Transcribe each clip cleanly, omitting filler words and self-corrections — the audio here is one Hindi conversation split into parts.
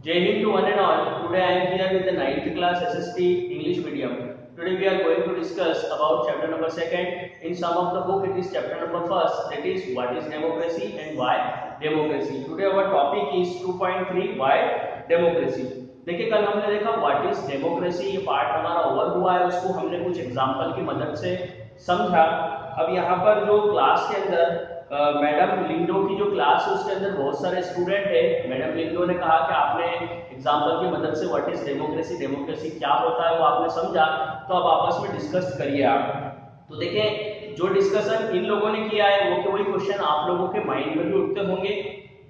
Jai Hind to one and all. Today I am here with the 9th class SST English medium. Today we are going to discuss about chapter number 2nd. In some of the book it is chapter number 1st, that is what is democracy and why democracy. Today our topic is 2.3 why democracy. देखिए कल हमने देखा व्हाट इज डेमोक्रेसी, ये पार्ट हमारा ओवर हुआ है, उसको हमने कुछ एग्जांपल की मदद से समझा। अब यहाँ पर जो क्लास के अंदर मैडम लिंडो की जो क्लास है उसके अंदर बहुत सारे स्टूडेंट है। मैडम लिंडो ने कहा कि आपने एग्जांपल की मदद से व्हाट इज डेमोक्रेसी, डेमोक्रेसी क्या होता है वो आपने समझा, तो अब आपस में डिस्कस करिए आप। तो देखें जो डिस्कशन इन लोगों ने किया है वो वही क्वेश्चन आप लोगों के माइंड में भी उठते होंगे,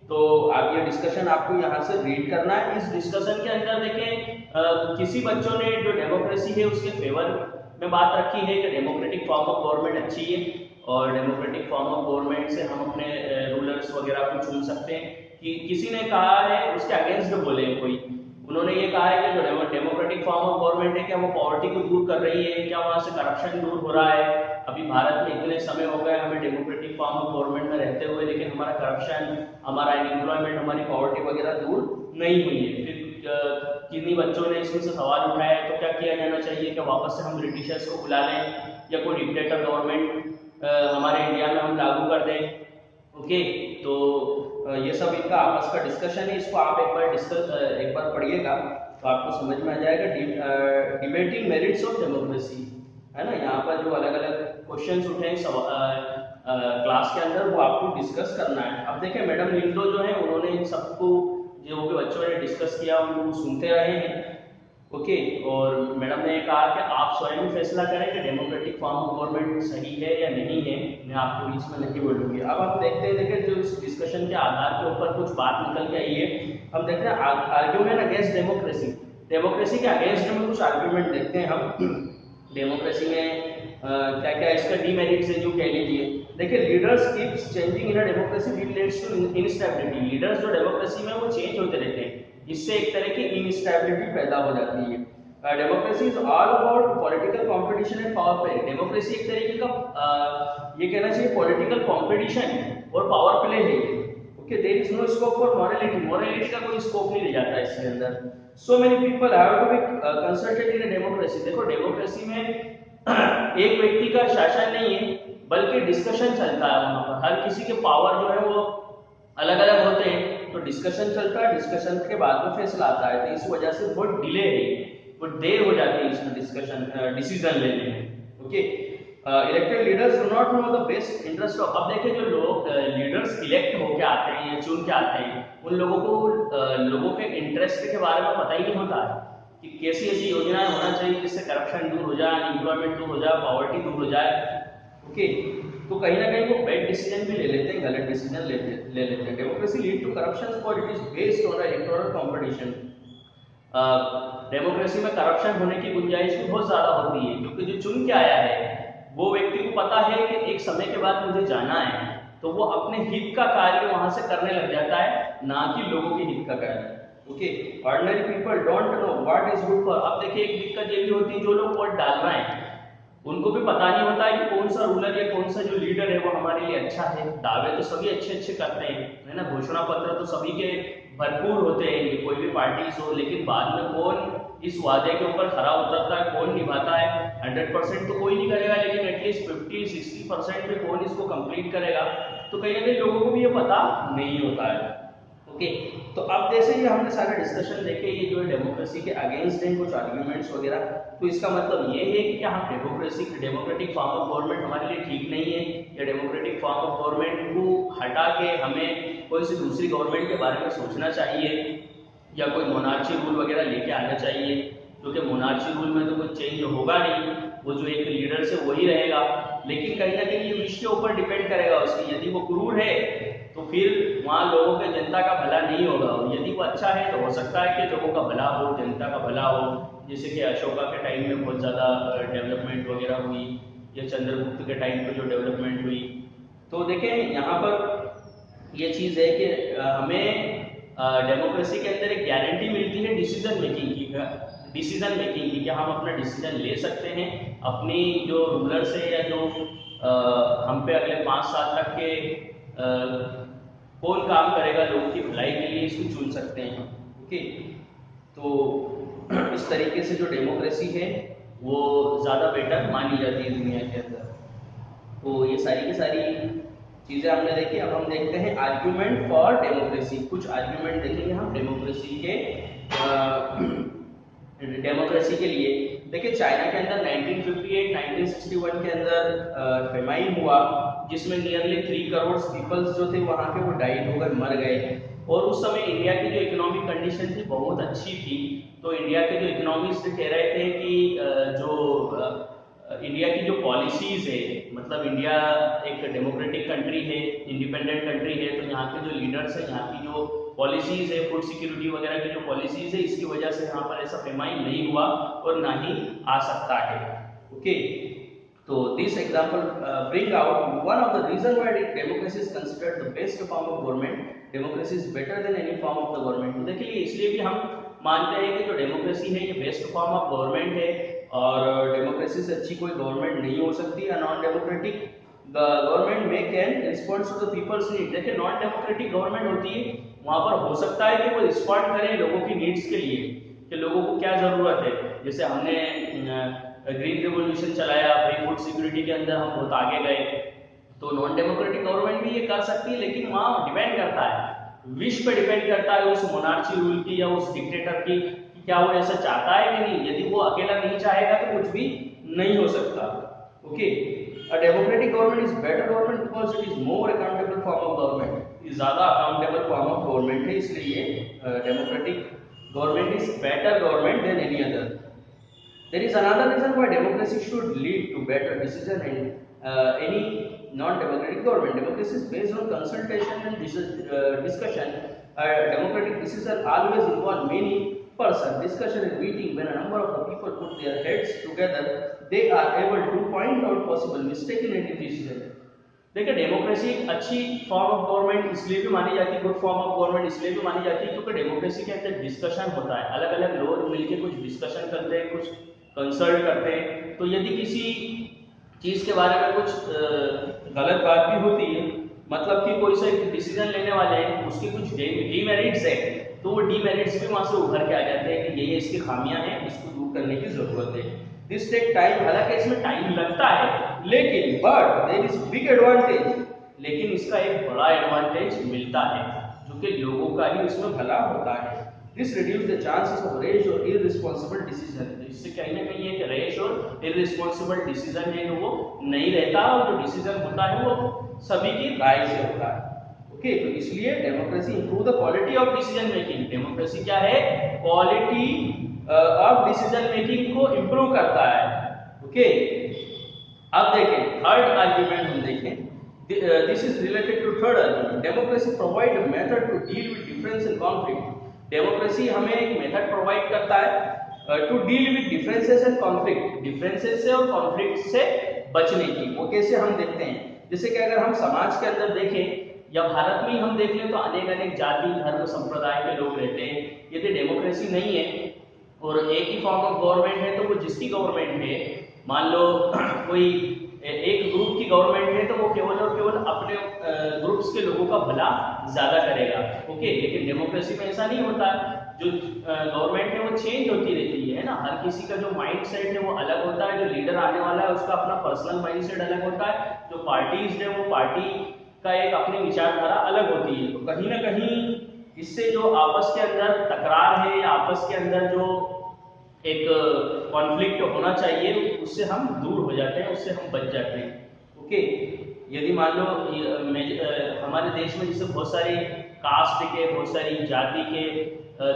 तो आप ये डिस्कशन आपको यहाँ से रीड करना है। इस डिस्कशन के अंदर देखें किसी बच्चों ने जो डेमोक्रेसी है उसके फेवर में बात रखी है कि डेमोक्रेटिक फॉर्म ऑफ गवर्नमेंट अच्छी है और डेमोक्रेटिक फॉर्म ऑफ गवर्नमेंट से हम अपने रूलर्स वगैरह को चुन सकते हैं। कि किसी ने कहा है उसके अगेंस्ट बोले कोई, उन्होंने ये कहा है कि जो डेमोक्रेटिक फॉर्म ऑफ गवर्नमेंट है क्या वो पॉवर्टी को दूर कर रही है, क्या वहाँ से करप्शन दूर हो रहा है। अभी भारत में इतने समय हो गए हमें डेमोक्रेटिक फॉर्म ऑफ गवर्नमेंट में रहते हुए, लेकिन हमारा करप्शन, हमारा अनएम्प्लॉयमेंट, हमारी पॉवर्टी वगैरह दूर नहीं हुई है। फिर किन्हीं बच्चों ने इसमें से सवाल उठाया तो क्या किया जाना चाहिए, कि वापस से हम ब्रिटिशर्स को बुला लें या कोई डिक्टेटर गवर्नमेंट हमारे इंडिया में हम लागू कर दें। ओके, तो ये सब इनका आपस का डिस्कशन है, इसको आप एक बार पढ़िएगा तो आपको समझ में आ जाएगा। डिबेटिंग मेरिट्स ऑफ डेमोक्रेसी है ना, यहाँ पर जो अलग अलग क्वेश्चंस उठे हैं क्लास के अंदर वो आपको डिस्कस करना है। अब देखें मैडम लिंडो जो है उन्होंने इन सबको जो भी बच्चों ने डिस्कस किया उनको सुनते रहे हैं। ओके, और मैडम ने कहा कि आप स्वयं फैसला करें कि डेमोक्रेटिक फॉर्म ऑफ गवर्नमेंट सही है या नहीं है, मैं आपके बीच में नहीं बोलूंगी। अब हम देखते हैं, देखिए जो इस डिस्कशन के आधार के ऊपर कुछ बात निकल के आई है। हम देखते हैं आर्ग्यूमेंट अगेंस्ट डेमोक्रेसी, डेमोक्रेसी के अगेंस्ट में कुछ आर्ग्यूमेंट देखते हैं हम। डेमोक्रेसी में क्या क्या इसका डीमेरिट्स है जो कह लीजिए। देखिए leaders keeps changing in a democracy which leads to instability. Leaders जो डेमोक्रेसी में वो चेंज होते रहते हैं, इससे एक तरह की इनस्टेबिलिटी पैदा हो जाती है। Democracy is all about political competition and power play. Democracy एक तरीके का ये कहना चाहिए पॉलिटिकल कंपटीशन और पावर प्ले है। Okay, there is no scope for morality, morality का कोई स्कोप नहीं रह जाता इसके अंदर। So many people have to be consulted in democracy. देखो डेमोक्रेसी में एक व्यक्ति का शासन नहीं है बल्कि डिस्कशन चलता है, वहां पर हर किसी के पावर जो है वो अलग अलग होते हैं, तो डिस्कशन चलता है, डिस्कशन के बाद में फैसला आता है। तो इस वजह से बहुत डिले है, बहुत देर हो जाती है इसमें डिस्कशन डिसीजन लेने में। Okay, elected leaders do not know the best interest of. अब देखिए जो लोग लीडर्स इलेक्ट होके आते हैं या चुन के आते हैं उन लोगों को लोगों के इंटरेस्ट के बारे में पता ही नहीं होता है कि कैसी ऐसी योजनाएं होना चाहिए जिससे करप्शन दूर हो जाए, अनएम्प्लॉयमेंट दूर हो जाए, पॉवर्टी दूर हो जाए। ओके, तो कहीं ना कहीं वो बैड डिसीजन भी ले लेते हैं, गलत डिसीजन ले लेते हैं। Democracy lead to corruption for it is based on electoral competition. Democracy में करप्शन होने की गुंजाइश भी बहुत ज्यादा होती है, क्योंकि जो चुन के आया है वो व्यक्ति को पता है कि एक समय के बाद मुझे जाना है, तो वो अपने हित का कार्य वहां से करने लग जाता है, ना कि लोगों के हित का कार्य। Okay, ordinary people don't know what is good for. अब देखिए एक दिक्कत ये भी होती है, जो लोग वोट डाल रहे हैं उनको भी पता नहीं होता है कि कौन सा रूलर या कौन सा जो लीडर है वो हमारे लिए अच्छा है। दावे तो सभी अच्छे अच्छे करते हैं, है ना, घोषणा पत्र तो सभी के भरपूर होते हैं, कोई भी पार्टीज हो, लेकिन बाद में कौन इस वादे के ऊपर खरा उतरता है, कौन निभाता है। 100% तो कोई नहीं करेगा, लेकिन एटलीस्ट 50-60% में कौन इसको कंप्लीट करेगा, तो कहीं ना कहीं लोगों को भी ये पता नहीं होता है। ओके, तो अब जैसे ये हमने सारे डिस्कशन देखे, ये जो है डेमोक्रेसी के अगेंस्ट हैं कुछ आर्ग्यूमेंट्स वगैरह, तो इसका मतलब ये है कि क्या हम डेमोक्रेटिक फॉर्म ऑफ गवर्नमेंट हमारे लिए ठीक नहीं है, या डेमोक्रेटिक फॉर्म ऑफ गवर्नमेंट को हटा के हमें कोई सी दूसरी गवर्नमेंट के बारे में सोचना चाहिए, या कोई मोनार्ची रूल वगैरह लेके आना चाहिए। क्योंकि मोनार्ची रूल में तो कोई चेंज होगा नहीं, वो जो एक लीडर से वही रहेगा, लेकिन कहीं ना कहीं ये विश के ऊपर डिपेंड करेगा उसकी। यदि वो क्रूर है तो फिर वहाँ लोगों के जनता का भला नहीं होगा, और यदि वो अच्छा है तो हो सकता है कि लोगों का भला हो, जनता का भला हो। जैसे कि अशोका के टाइम में बहुत ज़्यादा डेवलपमेंट वगैरह हुई, या चंद्रगुप्त के टाइम पे जो डेवलपमेंट हुई। तो देखें यहाँ पर ये चीज़ है कि हमें डेमोक्रेसी के अंदर एक गारंटी मिलती है डिसीजन मेकिंग की, कि हम अपना डिसीजन ले सकते हैं, अपनी जो रूलर्स है या जो हम पे अगले 5 साल तक के कौन काम करेगा लोगों की भलाई के लिए, इसको चुन सकते हैं। ओके, ओके, तो इस तरीके से जो डेमोक्रेसी है वो ज़्यादा बेटर मानी जाती है दुनिया के अंदर। तो ये सारी की सारी चीज़ें हमने देखी। अब हम देखते हैं आर्ग्यूमेंट फॉर डेमोक्रेसी। कुछ आर्ग्यूमेंट देखेंगे हम डेमोक्रेसी के डेमोक्रेसी के लिए। देखिए चाइना के अंदर 1958-1961 के अंदर फेमाइन हुआ, जिसमें नियरली 3 करोड़ पीपल्स जो थे वहाँ के वो डाइड हो गए, मर गए। और उस समय इंडिया की जो इकोनॉमिक कंडीशन थी बहुत अच्छी थी। तो इंडिया के जो इकोनॉमिस्ट कह रहे थे कि इंडिया की जो पॉलिसीज है, मतलब इंडिया एक डेमोक्रेटिक कंट्री है, इंडिपेंडेंट कंट्री है, तो यहाँ के जो लीडर्स है, यहाँ की जो पॉलिसीज है, फूड सिक्योरिटी वगैरह की जो पॉलिसीज है, इसकी वजह से यहाँ पर ऐसा फेमाइन नहीं हुआ और ना ही आ सकता है। ओके, तो this example bring out one of the reason why democracy is considered the best form of government. Democracy is better than any form of the government. तो देखिए इसलिए भी हम मानते हैं कि जो डेमोक्रेसी है ये बेस्ट फॉर्म ऑफ गवर्नमेंट है, और डेमोक्रेसी से अच्छी कोई गवर्नमेंट नहीं हो सकती। नॉन डेमोक्रेटिक गवर्नमेंट में can respond to the people's need. देखिए नॉन डेमोक्रेटिक गवर्नमेंट होती है, वहां पर हो सकता है कि वो रिस्पॉन्ड करे लोगों की नीड्स के लिए, कि लोगों को क्या जरूरत है। जैसे हमने ग्रीन रिवोल्यूशन चलाया, भाई फूड सिक्योरिटी के अंदर हम बहुत आगे गए, तो नॉन डेमोक्रेटिक गवर्नमेंट भी ये कर सकती है, लेकिन वहाँ डिपेंड करता है, विश पे डिपेंड करता है उस मोनार्ची रूल की या उस डिक्टेटर की, क्या वो ऐसा चाहता है कि नहीं। यदि वो अकेला नहीं चाहेगा तो कुछ भी नहीं हो सकता। Okay, a democratic government is better government because it is more accountable form of government. ये ज्यादा अकाउंटेबल फॉर्म ऑफ गवर्नमेंट है, इसलिए democratic government is better government than any other. There is another reason why democracy should lead to better decision in any non-democratic government. Democracy is based on consultation and discussion. Democratic decision always involve many person discussion and meeting. When a number of the people put their heads together, they are able to point out possible mistake in any decision. देखिए डेमोक्रेसी एक अच्छी फॉर्म ऑफ गवर्नमेंट इसलिए भी मानी जाती है, गुड फॉर्म ऑफ गवर्नमेंट इसलिए भी मानी जाती है क्योंकि डेमोक्रेसी के अंदर डिस्कशन होता है, अलग अलग लोग मिलकर कुछ डिस्कशन करते हैं, कुछ कंसल्ट करते हैं। तो यदि किसी चीज के बारे में कुछ गलत बात भी होती है, मतलब कि कोई सा डिसीजन लेने वाले हैं, उसके कुछ डीमेरिट्स है, तो वो डीमेरिट्स भी वहां से उभर के आ जाते हैं कि ये इसकी खामियां हैं, इसको दूर करने की जरूरत है। दिस टेक टाइम, हालांकि इसमें टाइम लगता है, लेकिन but there is big advantage, लेकिन इसका एक बड़ा एडवांटेज मिलता है जो कि लोगों का ही उसमें भला होता है। This reduce the chances of rash और इररिस्पांसिबल डिसीजन। इससे कहीं ना कहीं एक रैश और इररिस्पांसिबल डिसीजन है वो नहीं रहता, और जो डिसीजन होता है वो सभी की राय से होता है। ओके, तो इसलिए democracy improve the quality of decision making. Democracy क्या है? क्वालिटी ऑफ डिसीजन मेकिंग को इंप्रूव करता है। ओके, अब देखें थर्ड आर्ग्यूमेंट हम देखें। This is related to third argument. Democracy provide a method to deal with difference and conflict. Democracy हमें एक मेथड प्रोवाइड करता है to deal with differences and conflict, differences से और कॉन्फ्लिक्ट से बचने की। वो कैसे हम देखते हैं, जैसे कि अगर हम समाज के अंदर देखें या भारत में ही हम देख लें तो अनेक अनेक जाति धर्म संप्रदाय के लोग रहते हैं। यदि डेमोक्रेसी नहीं है और एक ही फॉर्म ऑफ गवर्नमेंट है, तो वो जिसकी गवर्नमेंट है, मान लो कोई एक ग्रुप की गवर्नमेंट है, तो वो केवल और केवल अपने ग्रुप्स के लोगों का भला ज्यादा करेगा। ओके, लेकिन डेमोक्रेसी में ऐसा नहीं होता। जो गवर्नमेंट है वो चेंज होती रहती है ना, हर किसी का जो माइंड सेट है वो अलग होता है, जो लीडर आने वाला है उसका अपना पर्सनल माइंड सेट अलग होता है, जो पार्टीज है वो पार्टी का एक अपनी विचारधारा अलग होती है। तो कहीं ना कहीं इससे जो आपस के अंदर तकरार है, आपस के अंदर जो एक कॉन्फ्लिक्ट होना चाहिए, उससे हम दूर हो जाते हैं, उससे हम बच जाते हैं। ओके, यदि मान लो हमारे देश में जैसे बहुत सारी कास्ट के, बहुत सारी जाति के,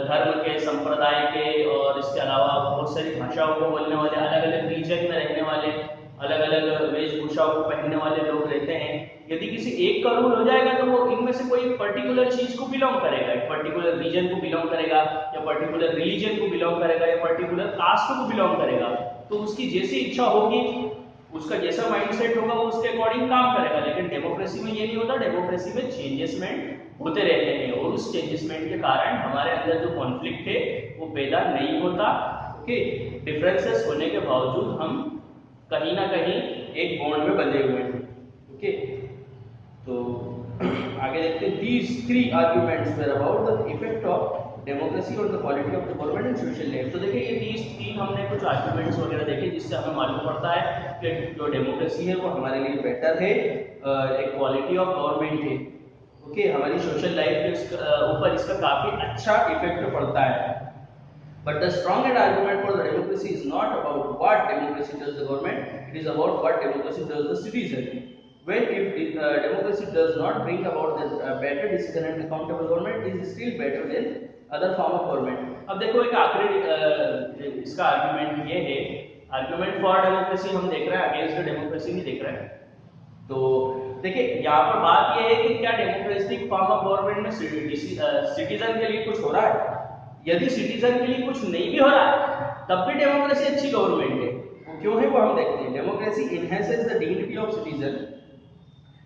धर्म के, संप्रदाय के, और इसके अलावा बहुत सारी भाषाओं को बोलने वाले, अलग अलग रीजन में रहने वाले, अलग अलग वेशभूषाओं को पहनने वाले लोग रहते हैं। यदि किसी एक का रूल हो जाएगा तो वो इनमें से कोई पर्टिकुलर चीज को बिलोंग करेगा, एक पर्टिकुलर रीजन को बिलोंग करेगा, या पर्टिकुलर रिलीजन को बिलोंग करेगा, या पर्टिकुलर कास्ट को बिलोंग करेगा। तो उसकी जैसी इच्छा होगी, उसका जैसा माइंडसेट होगा, वो उसके अकॉर्डिंग काम करेगा। लेकिन डेमोक्रेसी में ये नहीं होता, डेमोक्रेसी में चेंजेसमेंट होते रहते हैं, और उस चेंजेसमेंट के कारण हमारे अंदर जो कॉन्फ्लिक्ट है वो पैदा नहीं होता। ओके, डिफरेंसेस होने के बावजूद हम कहीं ना कहीं एक बॉन्ड में बंधे हुए हैं। ओके, तो आगे देखते हैं। These three arguments were about the effect of democracy और the quality of the government and social life. तो देखिए ये तीन हमने कुछ आर्गुमेंट्स वगैरह देखे जिससे हमें मालूम पड़ता है कि जो डेमोक्रेसी है वो हमारे लिए बेटर है, एक क्वालिटी ऑफ गवर्नमेंट है। ओके, हमारी सोशल लाइफ के ऊपर इसका काफी अच्छा इफेक्ट पड़ता है। But the strongest argument for the democracy is not about what democracy does the government, it is about what democracy does the citizen. When if democracy does not bring about the better decision and accountable government, it is still better than other form of government. अब देखो एक आखिरी इसका आर्गुमेंट ये है, आर्गुमेंट फॉर डेमोक्रेसी हम देख रहे हैं, अगेंस्ट डेमोक्रेसी नहीं देख रहे हैं। तो देखिए यहाँ पर बात ये है कि क्या डेमोक्रेटिक फॉर्म ऑफ गवर्नमेंट में सिटीजन के लिए कुछ हो रहा है? यदि सिटीजन के लिए कुछ नहीं भी हो रहा है तब भी डेमोक्रेसी अच्छी गवर्नमेंट है। वो क्यों है वो हम देखते हैं। Democracy enhances the dignity of citizen.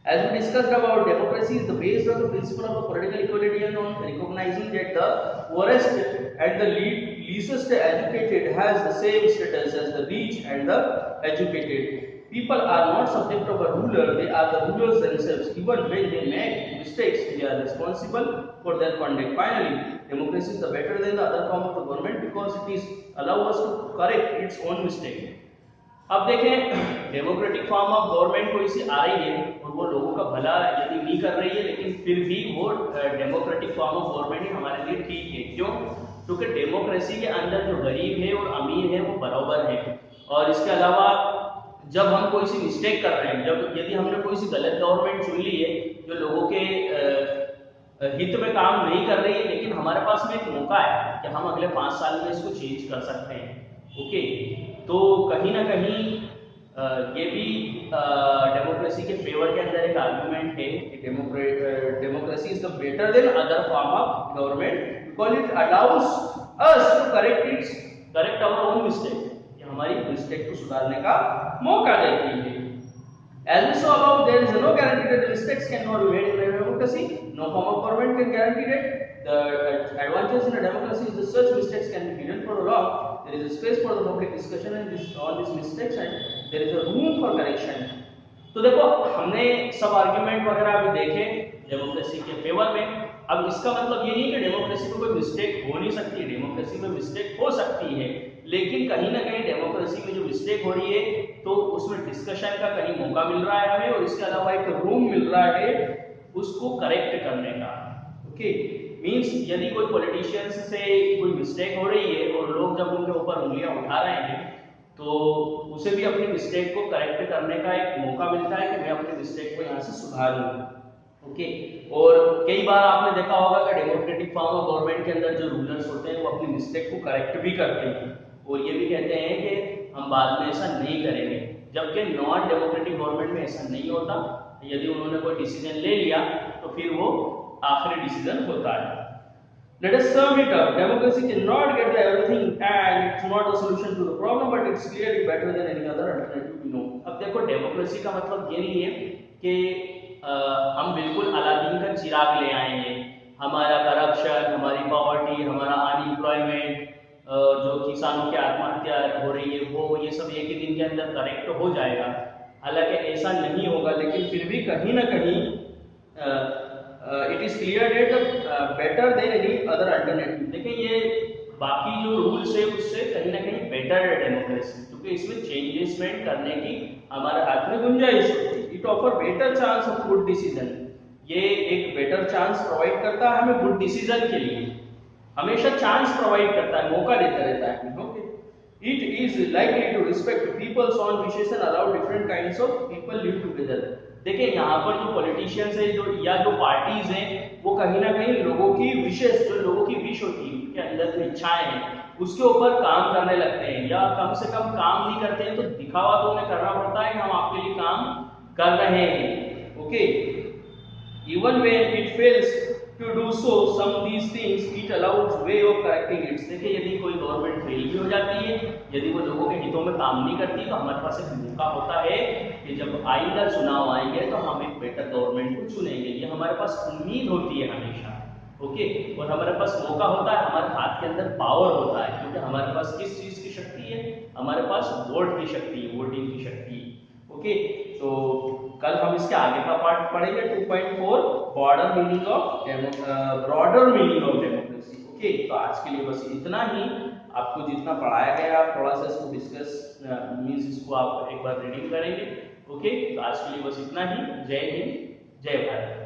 As we discussed about, democracy is based on the principle of the political equality and on recognizing that the poorest and the least educated has the same status as the rich and the educated. People are not subject of a ruler, they are the rulers themselves. Even when they make mistakes, they are responsible for their conduct. Finally, democracy is better than the other form of the government because it is allow us to correct its own mistake. अब देखें डेमोक्रेटिक फॉर्म ऑफ गवर्नमेंट कोई सी आ रही है और वो लोगों का भला यदि नहीं कर रही है, लेकिन फिर भी वो डेमोक्रेटिक फॉर्म ऑफ गवर्नमेंट ही हमारे लिए ठीक है। क्यों? क्योंकि डेमोक्रेसी के अंदर जो गरीब है और अमीर है वो बराबर है। और इसके अलावा जब हम कोई सी मिस्टेक कर रहे हैं, जब यदि हमने कोई सी गलत गवर्नमेंट चुन ली है जो लोगों के हित में काम नहीं कर रही है, लेकिन हमारे पास में एक मौका है कि हम अगले 5 साल में इसको चेंज कर सकते हैं। ओके, तो कहीं ना कहीं ये भी डेमोक्रेसी के फेवर के अंदर एक आर्गुमेंट है कि democracy is the better than other form of government because it allows us to correct our own mistake, हमारी मिस्टेक को सुधारने का मौका देती है। As we saw above, there is no guarantee that the mistakes cannot be made in a democracy. No form of government can guarantee that. The advantage in a democracy is that such mistakes can be hidden for long. There is a space for the public discussion and all these mistakes, and there is a room for correction. तो देखो हमने सब आर्गुमेंट वगैरह अभी देखे डेमोक्रेसी के फेवर में। अब इसका मतलब ये नहीं कि डेमोक्रेसी में कोई मिस्टेक हो नहीं सकती, डेमोक्रेसी में मिस्टेक हो सकती है, लेकिन कहीं ना कहीं डेमोक्रेसी में जो मिस्टेक हो रही है तो उसमें डिस्कशन का कहीं मौका मिल रहा है हमें, और इसके अलावा एक रूम मिल रहा है उसको करेक्ट करने का। ओके, मींस यदि कोई पॉलिटिशियंस से कोई मिस्टेक हो रही है और लोग जब उनके ऊपर उंगलियां उठा रहे हैं तो उसे भी अपनी मिस्टेक को करेक्ट करने का एक मौका मिलता है कि मैं अपनी मिस्टेक को यहाँ से सुधारूं। ओके, और कई बार आपने देखा होगा कि डेमोक्रेटिक फॉर्म ऑफ गवर्नमेंट के अंदर जो रूलर्स होते हैं वो अपनी मिस्टेक को करेक्ट भी करते हैं और ये भी कहते हैं कि हम बाद में ऐसा नहीं करेंगे, जबकि नॉन डेमोक्रेटिक गवर्नमेंट में ऐसा नहीं होता। यदि उन्होंने कोई डिसीजन ले लिया तो फिर वो आखिरी डिसीजन होता है। Let us sum it up. Democracy cannot get the everything and it's not the solution to the problem, but it's clearly better than any other alternative we know. अब देखो डेमोक्रेसी का मतलब ये नहीं है कि हम बिल्कुल अलादीन का चिराग ले आएंगे। हमारा करप्शन, हमारी पॉवर्टी, हमारा अनएम्प्लॉयमेंट, जो किसानों की आत्महत्या हो रही है वो ये सब एक ही दिन के अंदर करेक्ट हो जाएगा। हालांकि ऐसा नहीं होगा, लेकिन फिर भी कहीं ना कहीं it is clear that better than any other alternative. देखिए ये बाकी जो रूल्स है उससे कहीं ना कहीं बेटर है डेमोक्रेसी, क्योंकि इसमें चेंजेसमेंट करने की हमारे हाथ में गुंजाइश होती है। It offer better chance of good decision, ये एक बेटर चांस प्रोवाइड करता है हमें गुड डिसीजन के लिए, हमेशा चांस प्रोवाइड करता है, मौका देता रहता है। Okay, it is likely to respect people's own wishes and allow different kinds of people live together. देखिए यहाँ पर जो पॉलिटिशियंस है जो या जो पार्टीज हैं वो कहीं ना कहीं लोगों की विशेष, जो लोगों की विश होती है, उनके अंदर जो इच्छाएं हैं उसके ऊपर काम करने लगते हैं, या कम से कम काम नहीं करते हैं तो दिखावा तो उन्हें करना पड़ता है कि हम आपके लिए काम कर रहे हैं। Okay, even when it fails to do so some these things it allows way of correcting it। देखिए यदि कोई गवर्नमेंट फेल भी हो जाती है, यदि वो लोगों के हितों में काम नहीं करती, तो हमारे पास एक मौका होता है कि जब आइंदा चुनाव आएंगे तो हम एक बेटर गवर्नमेंट को चुनेंगे। ये हमारे पास उम्मीद होती है हमेशा। ओके, और हमारे पास मौका होता है, हमारे हाथ के अंदर पावर होता है, क्योंकि हमारे पास किस चीज की शक्ति है, हमारे पास वोट की शक्ति है, वोटिंग की शक्ति है। ओके, तो कल हम इसके आगे का पार्ट पढ़ेंगे 2.4 broader meaning of democracy. Okay, तो आज के लिए बस इतना ही। आपको जितना पढ़ाया गया आप थोड़ा सा इसको डिस्कस मीन्स इसको आप एक बार रीडिंग करेंगे। ओके, तो आज के लिए बस इतना ही। जय हिंद, जय भारत।